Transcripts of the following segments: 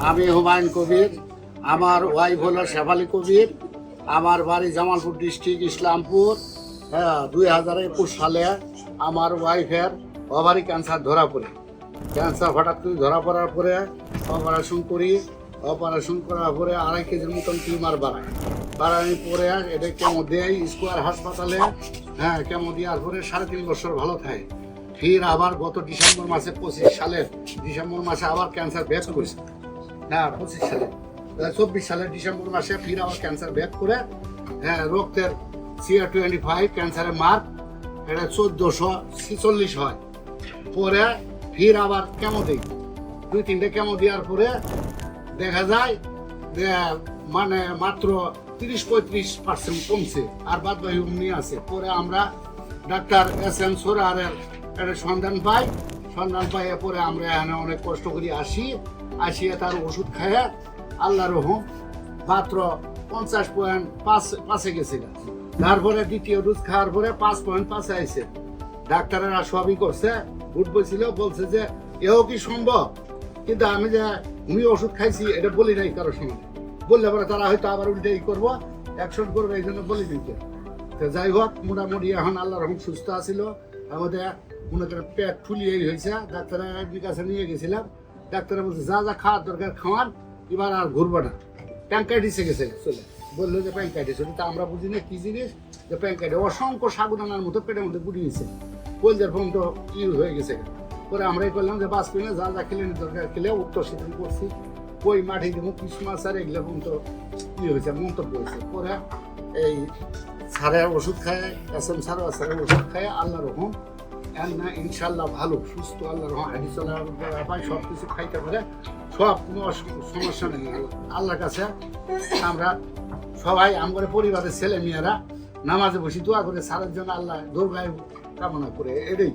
আমি হুমায়ুন কবির, আমার ওয়াইফ হলো শেফালি কবির, আমার বাড়ি জামালপুর ডিস্ট্রিক্ট ইসলামপুর। 2021 সালে আমার ওয়াইফের ওভারি ক্যান্সার ধরা পড়ে। ক্যান্সার হঠাৎ করে ধরা পড়ার পরে অপারেশন করি। অপারেশন করার পরে 2.5 কেজির মতন টিউমার বাড়ানোর পরে এটা কেমো দেয় স্কোয়ার হাসপাতালে। কেমো দেওয়ার পরে 3.5 বছর ভালো থাকে। ফির আবার গত ডিসেম্বর মাসে 25 সালের ডিসেম্বর মাসে আবার ক্যান্সার ব্যাক করেছে। 25 সালে 24 সালের ডিসেম্বর মাসে ফির আবার ক্যান্সার ব্যাক করে। রক্তের CA-25 ক্যান্সারের মার্ক এটা 1446 হয়। পরে ফির আবার কেমো দিই, 2-3টে কেমো দেওয়ার পরে দেখা যায় যে মানে মাত্র 30-35% কমছে, আর বাদ বাকি অমনি আছে। পরে আমরা ডাক্তার SM সোরারের একটা সন্ধান পাই পরে আমরা এখানে অনেক কষ্ট করে আসিয়ে তার ওষুধ খাইয়ে আল্লাহ রহম মাত্র 50.5 গেছিল। তারপরে দ্বিতীয় ডোজ খাওয়ার পরে 5.5 আইছে। ডাক্তারেরা সবই করছে, গুড বলছিল, বলছে যে এও কি সম্ভব, কিন্তু আমি যে উনি ওষুধ খাইছি এটা বলি নাই কারোর সঙ্গে। বললে পরে তারা হয়তো আবার উল্টে করবো, অ্যাকশন করবে, এই জন্য বলি দিতে। তো যাই হোক, মোটামুটি এখন আল্লাহ রহম সুস্থ আছিল। আমাদের মনে করেন পেট ফুলিয়ে হয়েছে। ডাক্তারের কাছে নিয়ে গেছিলাম, ডাক্তারে বলছে যা যা খাওয়ার দরকার খাওয়ান, এবার আর ঘুরবো না। প্যাঙ্কাইটিসে গেছে চলে, বললো যে প্যাঙ্কাইটিস। ওটা আমরা বুঝি না কি জিনিস, যে প্যাঙ্কাইটিস অসংখ্য সাগুদানার মতো পেটের মধ্যে গুড়িয়েছে, কলজার ফোন তো হয়ে গেছে। পরে আমরাই করলাম যে বাস কিনে যা যা খেলে দরকার খেলে উত্তর সেদিন করছি। কই মাঠে দেবো ক্রিসমাস আর এগুলো তো হয়েছে, মন্তব্য হয়েছে। পরে এই স্যারের ওষুধ খায়, SM স্যারের ওষুধ খায় আল্লাহ রকম না ইনশাল্লাহ ভালো সুস্থ, আল্লাহ রকম হাঁটি চলা পায়, সব কিছু খাইতে পারে, সব কোনো সমস্যা নেই। আল্লাহর কাছে আমরা সবাই আমার পরিবারের ছেলে মেয়েরা নামাজে বসি দোয়া করে স্যারের জন্য আল্লাহ দুর্গায় কামনা করে। এটাই।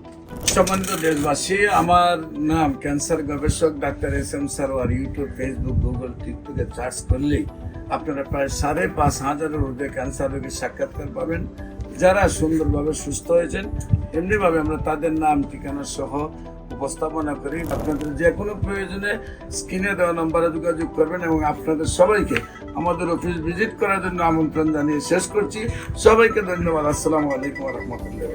সম্মানিত দেশবাসী, আমার নাম ক্যান্সার গবেষক doctor SM Sarwar. YouTube, Facebook, Google, টিকটকে সার্চ করলেই আপনারা প্রায় 5,500-এর ঊর্ধ্বে ক্যান্সার রোগীর সাক্ষাৎকার পাবেন, যারা সুন্দরভাবে সুস্থ হয়েছেন। এমনিভাবে আমরা তাদের নাম ঠিকানা সহ উপস্থাপনা করি। আপনাদের যে কোনো প্রয়োজনে স্ক্রিনে দেওয়া নম্বরে যোগাযোগ করবেন, এবং আপনাদের সবাইকে আমাদের অফিস ভিজিট করার জন্য আমন্ত্রণ জানিয়ে শেষ করছি। সবাইকে ধন্যবাদ। আসসালামু আলাইকুম ওয়া রাহমাতুল্লাহ।